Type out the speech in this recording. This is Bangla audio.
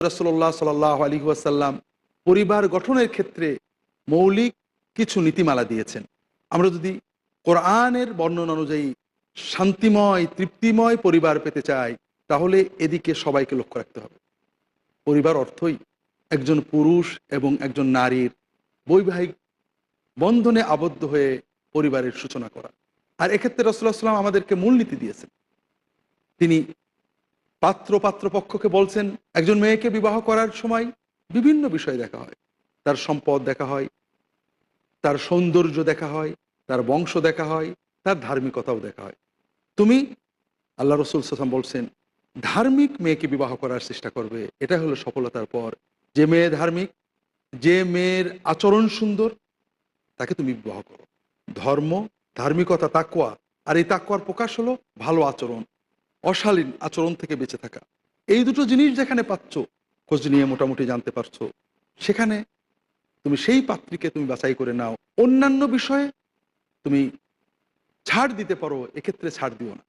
রাসূলুল্লাহ সাল্লাল্লাহু আলাইহি ওয়াসাল্লাম পরিবার গঠনের ক্ষেত্রে মৌলিক কিছু নীতিমালা দিয়েছেন। আমরা যদি কোরআনের বর্ণনা অনুযায়ী শান্তিময়, তৃপ্তিময় পরিবার পেতে চাই, তাহলে এদিকে সবাইকে লক্ষ্য রাখতে হবে। পরিবার অর্থই একজন পুরুষ এবং একজন নারীর বৈবাহিক বন্ধনে আবদ্ধ হয়ে পরিবারের সূচনা করা। আর এক্ষেত্রে রাসূলুল্লাহ সাল্লাল্লাহু আলাইহি ওয়াসাল্লাম আমাদেরকে মূলনীতি দিয়েছেন। তিনি পাত্রপক্ষকে বলছেন, একজন মেয়েকে বিবাহ করার সময় বিভিন্ন বিষয় দেখা হয়। তার সম্পদ দেখা হয়, তার সৌন্দর্য দেখা হয়, তার বংশ দেখা হয়, তার ধার্মিকতাও দেখা হয়। তুমি, আল্লাহ রাসূল সাল্লাল্লাহু আলাইহি ওয়াসাল্লাম বলছেন, ধার্মিক মেয়েকে বিবাহ করার চেষ্টা করবে। এটা হলো সফলতার পর। যে মেয়ে ধার্মিক, যে মেয়ের আচরণ সুন্দর, তাকে তুমি বিবাহ করো। ধর্ম, ধার্মিকতা, তাকওয়া, আর এই তাকওয়ার প্রকাশ হলো ভালো আচরণ, অশালীন আচরণ থেকে বেঁচে থাকা। এই দুটো জিনিস যেখানে পাচ্ছ, খোঁজ নিয়ে মোটামুটি জানতে পারছো, সেখানে তুমি সেই পাত্রীকে তুমি বাছাই করে নাও। অন্যান্য বিষয়ে তুমি ছাড় দিতে পারো, এক্ষেত্রে ছাড় দিও না।